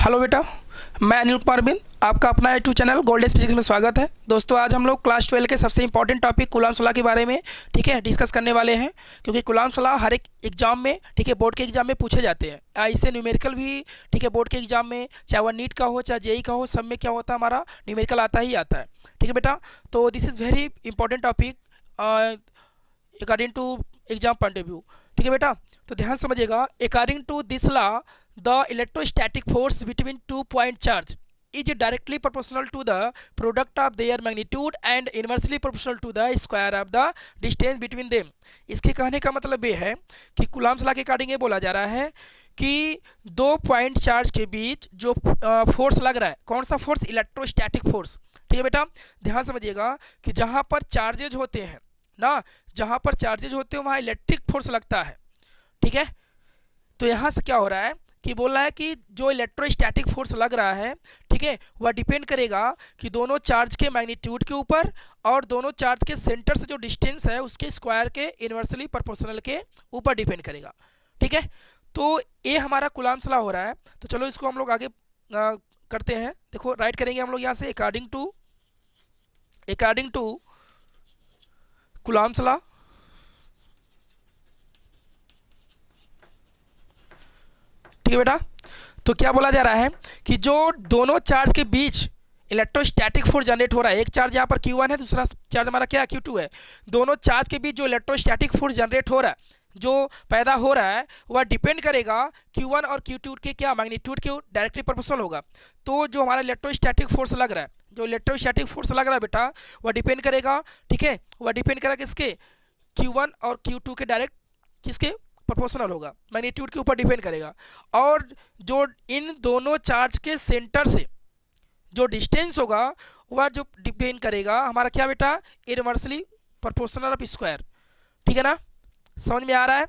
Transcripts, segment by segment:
Hello बेटा, मैं अनिल कुमार बिंद, आपका अपना यूट्यूब चैनल गोल्डेस फिजिक्स में स्वागत है। दोस्तों, आज हम लोग क्लास 12 के सबसे इंपॉर्टेंट टॉपिक कूलम्ब्स लॉ के बारे में डिस्कस करने वाले हैं। क्योंकि कूलम्ब्स लॉ हर एक एग्जाम में बोर्ड के एग्जाम में पूछे जाते हैं। इससे न्यूमेरिकल भी बोर्ड के एग्जाम में, चाहे वह नीट का हो चाहे जेई का हो, सब में क्या होता है, हमारा न्यूमेरिकल आता ही आता है। ठीक है बेटा, तो this is very important topic according to exam point of view. ठीक है बेटा, तो ध्यान समझिएगा। According to this law, the electrostatic force between two point charge is directly proportional to the product of their magnitude and inversely proportional to the square of the distance between them। इसके कहने का मतलब ये है कि Coulomb's law के according ये बोला जा रहा है कि दो पॉइंट चार्ज के बीच जो फोर्स लग रहा है, कौन सा फोर्स? Electrostatic force. ठीक है बेटा, ध्यान समझिएगा कि जहाँ पर चार्जेज होते हैं ना, जहाँ पर चार्जेज होते हैं वहाँ इलेक्ट्रिक फोर्स लगता है। ठीक है, तो यहाँ से क्या हो रहा है कि बोल रहा है कि जो इलेक्ट्रोस्टैटिक फोर्स लग रहा है, ठीक है, वह डिपेंड करेगा कि दोनों चार्ज के मैग्नीट्यूड के ऊपर और दोनों चार्ज के सेंटर से जो डिस्टेंस है उसके स्क्वायर के इनवर्सली प्रोपोर्शनल के ऊपर डिपेंड करेगा। ठीक है, तो ये हमारा कूलम्ब्स लॉ हो रहा है। तो चलो इसको हम लोग आगे करते हैं। देखो, राइट करेंगे हम लोग यहाँ से अकॉर्डिंग टू कूलम्ब्स लॉ। ठीक है बेटा, तो क्या बोला जा रहा है कि जो दोनों चार्ज के बीच इलेक्ट्रोस्टैटिक फोर्स जनरेट हो रहा है, एक चार्ज यहाँ पर Q1 है, दूसरा चार्ज हमारा क्या Q2 है, दोनों चार्ज के बीच जो इलेक्ट्रोस्टैटिक फोर्स जनरेट हो रहा है, जो पैदा हो रहा है, वह डिपेंड करेगा Q1 और Q2 के क्या मैग्नीट्यूड के डायरेक्टली प्रोपोर्शनल होगा। तो जो हमारा इलेक्ट्रोस्टैटिक फोर्स लग रहा है, जो इलेक्ट्रोस्टैटिक फोर्स लग रहा है बेटा, वह डिपेंड करेगा, ठीक है, वह डिपेंड करेगा किसके? Q1 और Q2 के डायरेक्ट किसके प्रोपोर्शनल होगा, मैग्नीट्यूड के ऊपर डिपेंड करेगा। और जो इन दोनों चार्ज के सेंटर से जो डिस्टेंस होगा वह जो डिपेंड करेगा हमारा क्या बेटा? Inversely proportional of square. ठीक है ना, समझ में आ रहा है?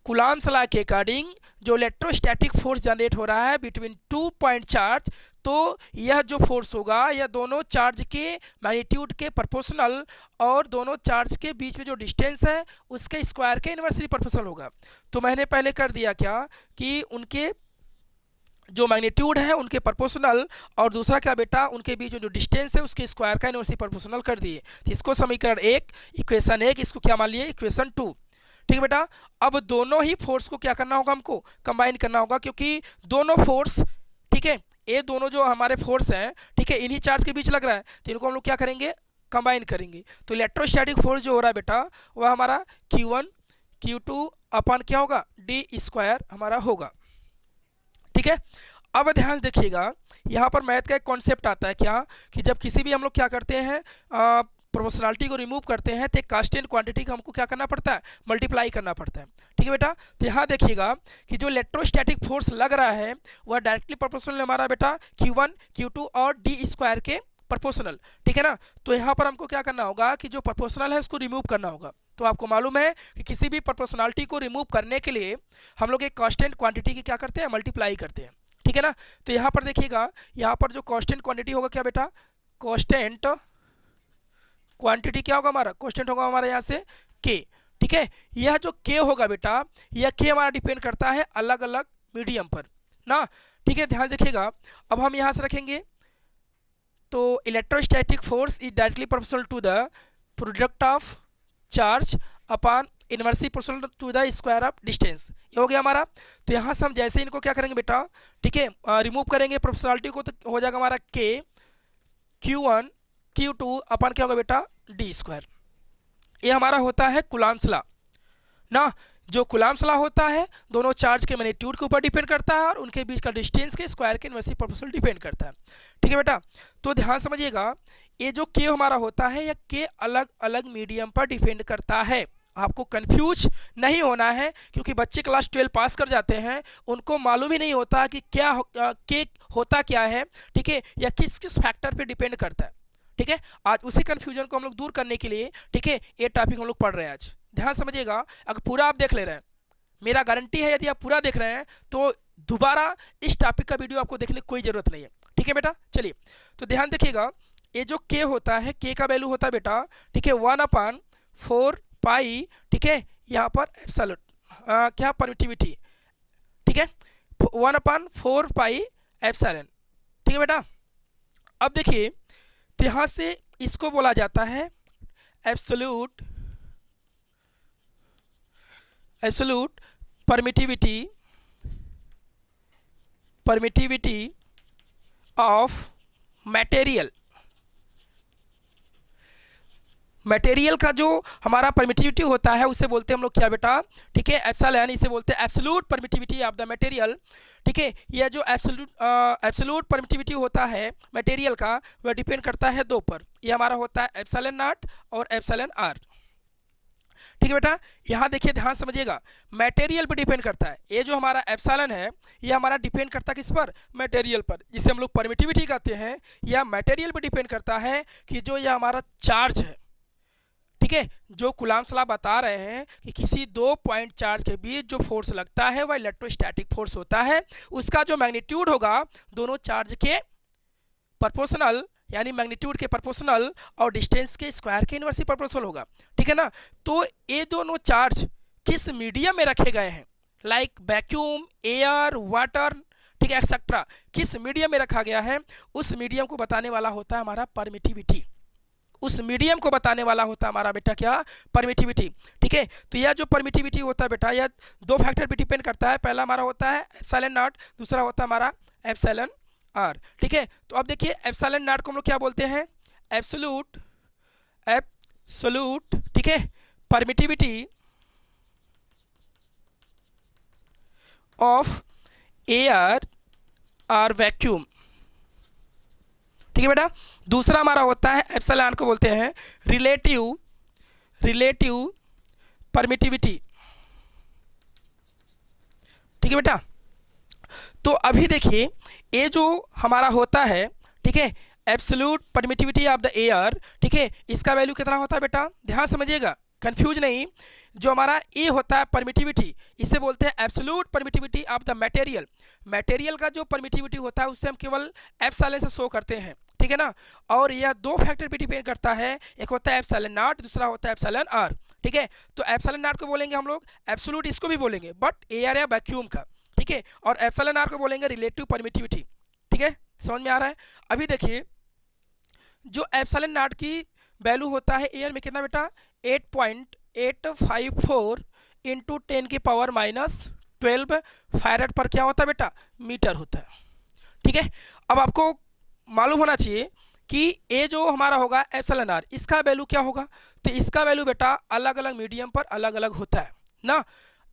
कूलम्ब्स लॉ के अकॉर्डिंग जो इलेक्ट्रोस्टैटिक फोर्स जनरेट हो रहा है बिटवीन टू पॉइंट चार्ज, तो यह जो फोर्स होगा यह दोनों चार्ज के मैग्नीट्यूड के प्रोपोर्शनल और दोनों चार्ज के बीच में जो डिस्टेंस है उसके स्क्वायर के इनवर्सली प्रोपोर्शनल होगा। तो मैंने पहले कर दिया क्या कि उनके जो मैग्नीट्यूड है उनके प्रोपोर्शनल, और दूसरा क्या बेटा, उनके बीच में जो डिस्टेंस है उसके स्क्वायर का इनवर्सली प्रोपोर्शनल कर दिए। तो इसको समीकरण 1, इक्वेशन 1, इसको क्या मान लिए? इक्वेशन 2। ठीक है बेटा, अब दोनों ही फोर्स को क्या करना होगा? हमको कंबाइन करना होगा, क्योंकि दोनों फोर्स, ठीक है, ये दोनों जो हमारे फोर्स हैं, ठीक है, इन्हीं चार्ज के बीच लग रहा है, तो इनको हम लोग क्या करेंगे? कंबाइन करेंगे। तो इलेक्ट्रोस्टैटिक फोर्स जो हो रहा है बेटा, वह हमारा Q1 Q2 अपन क्या होगा? d² हमारा होगा। ठीक है, अब ध्यान देखिएगा, यहाँ पर मैथ का एक कॉन्सेप्ट आता है क्या, कि जब किसी भी हम लोग क्या करते हैं, प्रोपोर्शनलिटी को रिमूव करते हैं, तो कांस्टेंट क्वांटिटी का हमको क्या करना पड़ता है? मल्टीप्लाई करना पड़ता है। ठीक है बेटा, तो यहाँ देखिएगा कि जो इलेक्ट्रोस्टैटिक फोर्स लग रहा है वह डायरेक्टली प्रोपोर्शनल हमारा बेटा Q1 Q2 और d² के प्रोपोर्शनल। ठीक है ना, तो यहाँ पर हमको क्या करना होगा कि जो प्रोपोर्शनल है उसको रिमूव करना होगा। तो आपको मालूम है कि किसी भी प्रोपोर्शनलिटी को रिमूव करने के लिए हम लोग एक कांस्टेंट क्वांटिटी की क्या करते हैं? मल्टीप्लाई करते हैं। ठीक है ना, तो यहाँ पर देखिएगा, यहाँ पर जो कांस्टेंट क्वांटिटी होगा क्या बेटा? कांस्टेंट क्वांटिटी क्या होगा हमारा? कांस्टेंट होगा हमारा यहाँ से K। ठीक है, यह जो K होगा बेटा, यह K हमारा डिपेंड करता है अलग अलग मीडियम पर ना। ठीक है, ध्यान देखिएगा, अब हम यहाँ से रखेंगे, तो electrostatic force is directly proportional to the product of charge upon inversely proportional to the square of distance. ये हो गया हमारा। तो यहाँ से हम जैसे इनको क्या करेंगे बेटा, ठीक है, रिमूव करेंगे प्रोपोर्शनलिटी को, तो हो जाएगा हमारा K Q1 Q2 अपन क्या होगा बेटा? d²। ये हमारा होता है कूलम्ब्स लॉ ना। जो कूलम्ब्स लॉ होता है दोनों चार्ज के मैग्नीट्यूड के ऊपर डिपेंड करता है और उनके बीच का डिस्टेंस के स्क्वायर के इनवर्सली प्रोपोर्शनल डिपेंड करता है। ठीक है बेटा, तो ध्यान समझिएगा, ये जो K हमारा होता है, यह K अलग अलग मीडियम पर डिपेंड करता है। आपको कंफ्यूज नहीं होना है, क्योंकि बच्चे क्लास 12 पास कर जाते हैं, उनको मालूम ही नहीं होता कि क्या K होता क्या है, ठीक है, या किस किस फैक्टर पे डिपेंड करता है। ठीक है, आज उसी कंफ्यूजन को हम लोग दूर करने के लिए, ठीक है, ये टॉपिक हम लोग पढ़ रहे हैं आज। ध्यान समझिएगा, अगर पूरा आप देख ले रहे हैं, मेरा गारंटी है यदि आप पूरा देख रहे हैं तो दोबारा इस टॉपिक का वीडियो आपको देखने की कोई ज़रूरत नहीं है। ठीक है बेटा, चलिए, तो ध्यान देखिएगा, ये जो K होता है, K का वैल्यू होता है बेटा, ठीक है, 1/4 पाई, ठीक है, यहाँ पर एब्सोल्यूट क्या परमिटिविटी, ठीक है, 1/4 पाई एप्सिलॉन। ठीक है बेटा। अब देखिए तो यहाँ से इसको बोला जाता है absolute absolute permittivity of material. Material का जो हमारा परमिटिविटी होता है उसे बोलते हैं हम लोग क्या बेटा, ठीक है, एप्सिलॉन। इसे बोलते हैं absolute permittivity of the material. ठीक है, यह जो एब्सोल्यूट परमिटिविटी होता है मटेरियल का वह डिपेंड करता है दो पर। यह हमारा होता है एप्सिलॉन नॉट और एप्सिलॉन आर। ठीक है बेटा, यहाँ देखिए ध्यान समझिएगा, मटेरियल पर डिपेंड करता है। ये जो हमारा एप्सिलॉन है ये हमारा डिपेंड करता है किस पर, मटेरियल पर, जिसे हम लोग परमिटिविटी कहते हैं। यह मटेरियल पर डिपेंड करता है कि जो यह हमारा चार्ज है, ठीक है, जो कूलम्ब लॉ बता रहे हैं कि किसी दो पॉइंट चार्ज के बीच जो फोर्स लगता है वह इलेक्ट्रोस्टैटिक फोर्स होता है। उसका जो मैग्नीट्यूड होगा दोनों चार्ज के प्रोपोर्शनल, यानी मैग्नीट्यूड के प्रोपोर्शनल और डिस्टेंस के स्क्वायर के इनवर्सली प्रोपोर्शनल होगा। ठीक है ना। तो ये दोनों चार्ज किस मीडियम में रखे गए हैं, लाइक वैक्यूम, एयर, वाटर, ठीक है, एक्सेट्रा, किस मीडियम में रखा गया है, उस मीडियम को बताने वाला होता है हमारा परमिटिविटी। उस मीडियम को बताने वाला होता है हमारा बेटा क्या, परमिटिविटी। ठीक है, तो यह जो परमिटिविटी होता है बेटा यह दो फैक्टर पे डिपेंड करता है। पहला हमारा होता है एप्सिलॉन नॉट, दूसरा होता है हमारा एप्सिलॉन आर। ठीक है, तो अब देखिए एप्सिलॉन नॉट को हम लोग क्या बोलते हैं, एब्सोल्यूट ठीक है, परमिटिविटी ऑफ एयर और वैक्यूम। ठीक है बेटा। दूसरा हमारा होता है एप्सिलॉन को बोलते हैं रिलेटिव परमिटिविटी। ठीक है बेटा। तो अभी देखिए ये जो हमारा होता है, ठीक है, absolute permittivity of the air, ठीक है, इसका वैल्यू कितना होता है बेटा, ध्यान समझिएगा, कंफ्यूज नहीं। जो हमारा ए होता है परमिटिविटी, इसे बोलते हैं absolute permittivity of the material. Material का जो परमिटिविटी होता है उससे हम केवल एप्सिलॉन से शो करते हैं। ठीक है ना। और यह दो फैक्टर पे डिपेंड करता है, एक होता है एप्सिलॉन नॉट, दूसरा होता है एप्सिलॉन आर। ठीक है, तो एप्सिलॉन नॉट को बोलेंगे हम लोग एब्सोल्यूट, इसको भी बोलेंगे बट एयर या वैक्यूम का। ठीक है, और एप्सिलॉन आर को बोलेंगे रिलेटिव परमिटिविटी। ठीक है, समझ में आ रहा है। अभी देखिए जो एप्सिलॉन नॉट की वैल्यू होता है एयर में कितना बेटा, 8.854 इंटू 10⁻⁻12 फैरेड पर क्या होता है बेटा, मीटर होता है। ठीक है, अब आपको मालूम होना चाहिए कि ये जो हमारा होगा एप्सिलॉन आर, इसका वैल्यू क्या होगा, तो इसका वैल्यू बेटा अलग अलग मीडियम पर अलग अलग होता है ना।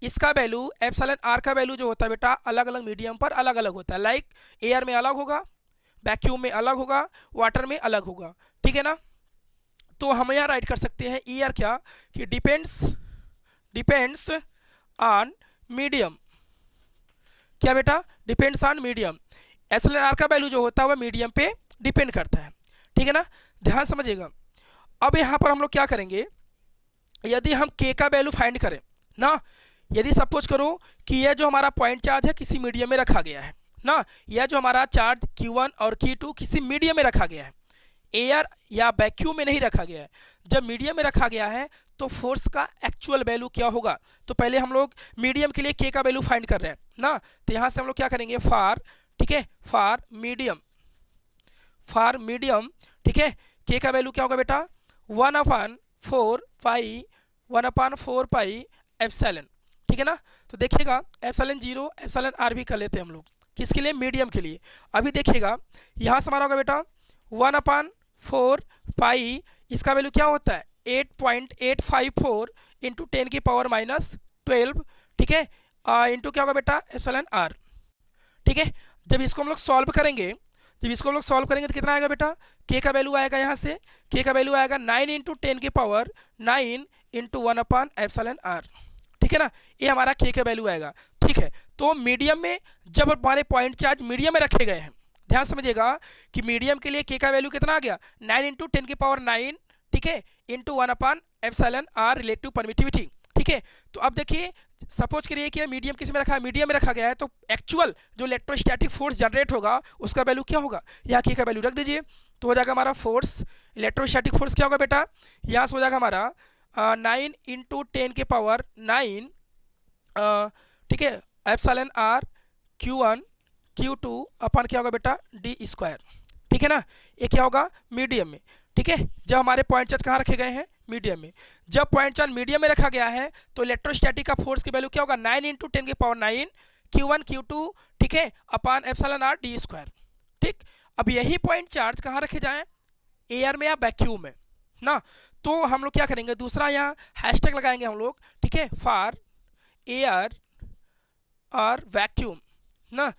इसका वैल्यू एप्सिलॉन आर का वैल्यू जो होता है बेटा अलग अलग मीडियम पर अलग अलग होता है। लाइक एयर में अलग होगा, वैक्यूम में अलग होगा, वाटर में अलग होगा। ठीक है ना। तो हम यहाँ राइट कर सकते हैं एयर क्या, कि डिपेंड्स ऑन मीडियम। क्या बेटा, depends on medium. Epsilon R का वैल्यू जो होता है वह मीडियम पे डिपेंड करता है। ठीक है ना, ध्यान समझिएगा। अब यहाँ पर हम लोग क्या करेंगे, यदि हम के का वैल्यू फाइंड करें ना, यदि सपोज करो कि यह जो हमारा पॉइंट चार्ज है किसी मीडियम में रखा गया है ना, यह जो हमारा चार्ज Q1 और Q2 किसी मीडियम में रखा गया है, एयर या वैक्यूम में नहीं रखा गया है। जब मीडियम में रखा गया है तो फोर्स का एक्चुअल वैल्यू क्या होगा, तो पहले हम लोग मीडियम के लिए के का वैल्यू फाइंड कर रहे हैं ना, तो यहाँ से हम लोग क्या करेंगे फॉर, ठीक है, फॉर मीडियम, ठीक है, के का वैल्यू क्या होगा बेटा 1/4 पाई एप्सिलॉन। ठीक है ना। तो देखिएगा एप्सिलॉन 0 एप्सिलॉन आर भी कर लेते हैं हम लोग, किसके लिए, मीडियम के लिए। अभी देखिएगा यहाँ से हमारा होगा बेटा 1/4 पाई, इसका वैल्यू क्या होता है 8.854 इंटू 10⁻⁻12। ठीक है, इंटू क्या होगा बेटा एप्सिलॉन आर। ठीक है, जब इसको हम लोग सॉल्व करेंगे तो कितना आएगा बेटा, के का वैल्यू आएगा, यहाँ से के का वैल्यू आएगा 9 इंटू 10⁻9 इंटू 1/एप्सिलॉन आर। ठीक है ना, ये हमारा के का वैल्यू आएगा। ठीक है, तो मीडियम में जब हमारे पॉइंट चार्ज मीडियम में रखे गए हैं, ध्यान समझिएगा कि मीडियम के लिए के का वैल्यू कितना आ गया 9 इंटू 10⁻9, ठीक है, इंटू 1/एप्सिलॉन आर रिलेटिव परमिटिविटी। ठीक है, तो अब देखिए सपोज करिए कि मीडियम किस में रखा है, मीडियम में रखा गया है, तो एक्चुअल जो इलेक्ट्रोस्टैटिक फोर्स जनरेट होगा उसका वैल्यू क्या होगा, यहाँ के का वैल्यू रख दीजिए, तो हो जाएगा हमारा फोर्स, इलेक्ट्रोस्टैटिक फोर्स क्या होगा बेटा, यहाँ से हो जाएगा हमारा 9 इंटू 10⁻9, ठीक है, एप्सिलॉन आर Q1 Q2 अपन क्या होगा बेटा डी स्क्वायर, ठीक है ना। ये क्या होगा मीडियम में, ठीक है। जब हमारे पॉइंट चार्ज कहाँ रखे गए हैं मीडियम में, जब पॉइंट चार्ज मीडियम में रखा गया है तो इलेक्ट्रोस्टैटिक का फोर्स की वैल्यू क्या होगा 9 × 10⁹ Q1 Q2, ठीक है, अपान एप्सिलॉन आर डी स्क्वायर, ठीक। अब यही पॉइंट चार्ज कहाँ रखे जाएं, एयर में या वैक्यूम में ना। तो हम लोग क्या करेंगे, दूसरा यहाँ हैशटैग लगाएंगे हम लोग, ठीक है, फॉर एयर और वैक्यूम ना।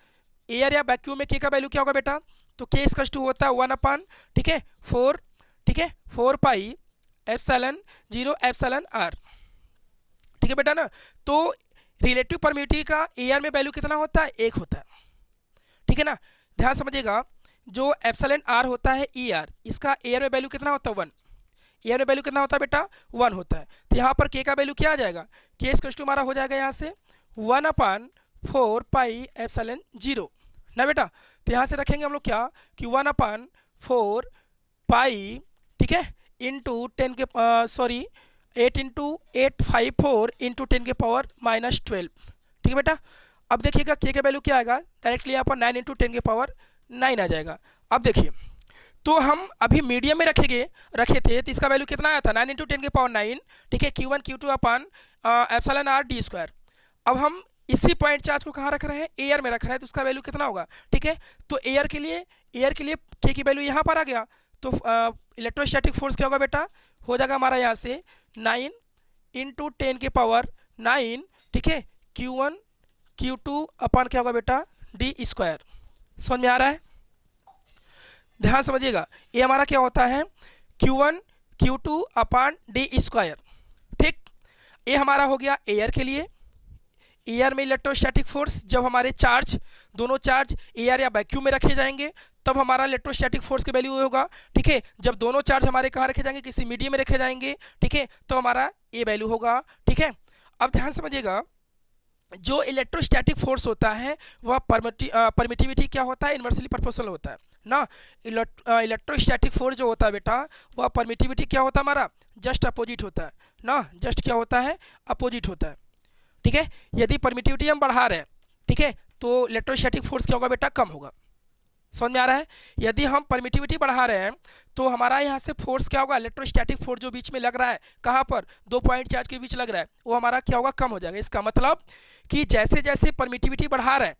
एयर या वैक्यूम में के का वैल्यू क्या होगा बेटा, तो के इसका टू होता है 1/, ठीक है, 4, ठीक है, 4 पाई एप्सिलॉन 0 एप्सिलॉन आर, ठीक है बेटा ना। तो रिलेटिव परमिटिविटी का एयर में वैल्यू कितना होता है, 1 होता है, ठीक है ना। ध्यान समझिएगा, जो एप्सिलॉन आर होता है ई आर, इसका एयर में वैल्यू कितना होता है 1, एयर में वैल्यू कितना होता है बेटा 1 होता है। तो यहाँ पर के का वैल्यू क्या आ जाएगा, के इसका टू हमारा हो जाएगा यहाँ से 1/4 पाई एप्सिलॉन 0 ना बेटा। तो यहाँ से रखेंगे हम लोग क्या कि 1/4 पाई, ठीक है, इंटू 10 के 8 × 854 × 10⁻⁻12, ठीक है बेटा। अब देखिएगा के का वैल्यू क्या आएगा, डायरेक्टली यहाँ पर 9 × 10⁻9 आ जाएगा। अब देखिए, तो हम अभी मीडियम में रखे थे तो इसका वैल्यू कितना आया था 9 × 10⁻9, ठीक है, Q1 Q2 अपान एप्सिलॉन आर डी स्क्वायर। अब हम इसी पॉइंट चार्ज को कहाँ रख रहे हैं, एयर में रख रहे हैं, तो उसका वैल्यू कितना होगा, ठीक है। तो एयर के लिए के की वैल्यू यहाँ पर आ गया, तो इलेक्ट्रोस्टैटिक फोर्स क्या होगा बेटा, हो जाएगा हमारा यहाँ से 9 × 10⁻9, ठीक है, Q1 Q2 अपान क्या होगा बेटा डी स्क्वायर। समझ में आ रहा है, ध्यान समझिएगा, ये हमारा क्या होता है Q1 Q2 अपान डी स्क्वायर, ठीक। ये हमारा हो गया एयर के लिए। एयर में इलेक्ट्रोस्टैटिक फोर्स, जब हमारे चार्ज दोनों चार्ज एयर या वैक्यूम में रखे जाएंगे तब हमारा इलेक्ट्रोस्टैटिक फोर्स की वैल्यू होगा, ठीक है। जब दोनों चार्ज हमारे कहाँ रखे जाएंगे, किसी मीडियम में रखे जाएंगे, ठीक है, तो हमारा ये वैल्यू होगा, ठीक है। अब ध्यान समझिएगा, जो इलेक्ट्रोस्टैटिक फोर्स होता है वह परमिटिविटी क्या होता है, इन्वर्सली प्रोपोर्शनल होता है ना। इलेक्ट्रोस्टैटिक फोर्स जो होता है बेटा, वह परमिटिविटी क्या होता है हमारा जस्ट अपोजिट होता है ना, जस्ट क्या होता है अपोजिट होता है, ठीक है। यदि परमिटिविटी हम बढ़ा रहे हैं, ठीक है, तो इलेक्ट्रोस्टैटिक फोर्स क्या होगा बेटा कम होगा। समझ में आ रहा है, यदि हम परमिटिविटी बढ़ा रहे हैं तो हमारा यहाँ से फोर्स क्या होगा, इलेक्ट्रोस्टैटिक फोर्स जो बीच में लग रहा है, कहाँ पर, दो पॉइंट चार्ज के बीच लग रहा है, वो हमारा क्या होगा कम हो जाएगा। इसका मतलब कि जैसे जैसे परमिटिविटी बढ़ा रहे हैं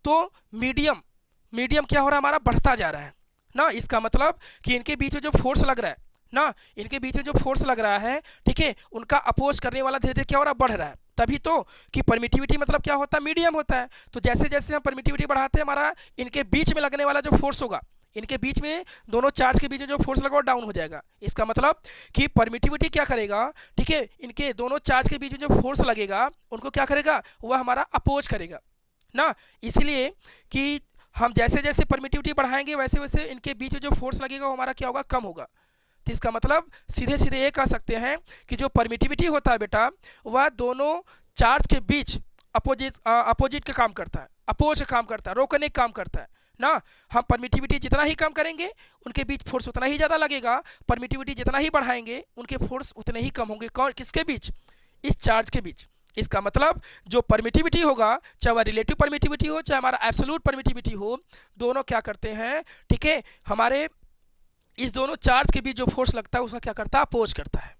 तो मीडियम क्या हो रहा है हमारा बढ़ता जा रहा है ना। इसका मतलब कि इनके बीच में जो फोर्स लग रहा है ना, इनके बीच में जो फोर्स लग रहा है, ठीक है, उनका अपोज करने वाला धीरे धीरे क्या हो रहा है बढ़ रहा है। तभी तो कि परमिटिविटी मतलब क्या होता है मीडियम होता है। तो जैसे जैसे हम परमिटिविटी बढ़ाते हैं हमारा इनके बीच में लगने वाला जो फोर्स होगा, इनके बीच में दोनों चार्ज के बीच में जो फोर्स लगा वो डाउन हो जाएगा। इसका मतलब कि परमिटिविटी क्या करेगा, ठीक है, इनके दोनों चार्ज के बीच में जो फोर्स लगेगा उनको क्या करेगा, वह हमारा अपोज करेगा ना। इसलिए कि हम जैसे जैसे परमिटिविटी बढ़ाएंगे वैसे वैसे इनके बीच में जो फोर्स लगेगा वो हमारा क्या होगा कम होगा। तो इसका मतलब सीधे सीधे ये कह सकते हैं कि जो परमिटिविटी होता है बेटा वह दोनों चार्ज के बीच अपोजिट का काम करता है, अपोज का काम करता है, रोकने का काम करता है ना। हम परमिटिविटी जितना ही कम करेंगे उनके बीच फोर्स उतना ही ज़्यादा लगेगा, परमिटिविटी जितना ही बढ़ाएंगे उनके फोर्स उतने ही कम होंगे। कौन किसके बीच, इस चार्ज के बीच। इसका मतलब जो परमिटिविटी होगा, चाहे वह रिलेटिव परमिटिविटी हो चाहे हमारा एब्सोल्यूट परमिटिविटी हो, दोनों क्या करते हैं, ठीक है, हमारे इस दोनों चार्ज के बीच जो फोर्स लगता है उसका क्या करता है अपोज करता है।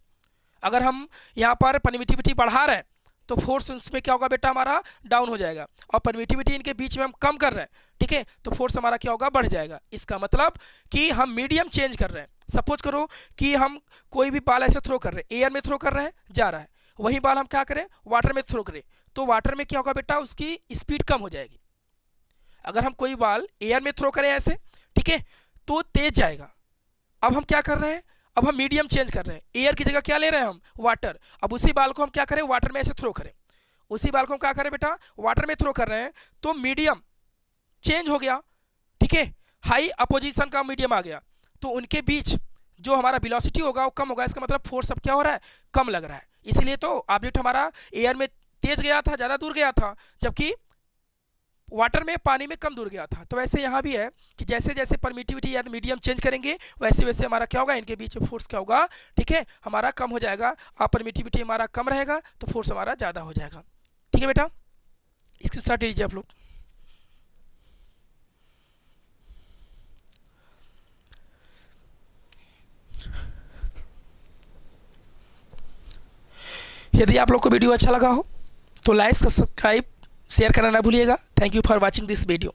अगर हम यहाँ पर परमिटिविटी बढ़ा रहे हैं तो फोर्स उसमें क्या होगा बेटा हमारा डाउन हो जाएगा, और परमिटिविटी इनके बीच में हम कम कर रहे हैं, ठीक है, तो फोर्स हमारा क्या होगा बढ़ जाएगा। इसका मतलब कि हम मीडियम चेंज कर रहे हैं। सपोज करो कि हम कोई भी बाल ऐसे थ्रो कर रहे हैं, एयर में थ्रो कर रहे हैं जा रहा है, वही बाल हम क्या करें वाटर में थ्रो करें, तो वाटर में क्या होगा बेटा उसकी स्पीड कम हो जाएगी। अगर हम कोई बाल एयर में थ्रो करें ऐसे, ठीक है, तो तेज जाएगा। अब हम क्या कर रहे हैं, अब हम मीडियम चेंज कर रहे हैं, एयर की जगह क्या ले रहे हैं हम वाटर। अब उसी बाल को हम क्या करें वाटर में ऐसे थ्रो करें, उसी बाल को हम क्या करें बेटा वाटर में थ्रो कर रहे हैं, तो मीडियम चेंज हो गया, ठीक है, हाई अपोजिशन का मीडियम आ गया, तो उनके बीच जो हमारा वेलोसिटी होगा वो कम होगा। इसका मतलब फोर्स अब क्या हो रहा है कम लग रहा है। इसीलिए तो ऑब्जेक्ट हमारा एयर में तेज गया था, ज़्यादा दूर गया था, जबकि वाटर में पानी में कम दूर गया था। तो वैसे यहाँ भी है कि जैसे जैसे परमिटिविटी या मीडियम चेंज करेंगे वैसे वैसे हमारा क्या होगा इनके बीच में फोर्स क्या होगा, ठीक है, हमारा कम हो जाएगा, और परमिटिविटी हमारा कम रहेगा तो फोर्स हमारा ज़्यादा हो जाएगा। ठीक है बेटा, इसके साथ लीजिए आप लोग। यदि आप लोग को वीडियो अच्छा लगा हो तो लाइक सब्सक्राइब शेयर करना ना भूलिएगा। Thank you for watching this video.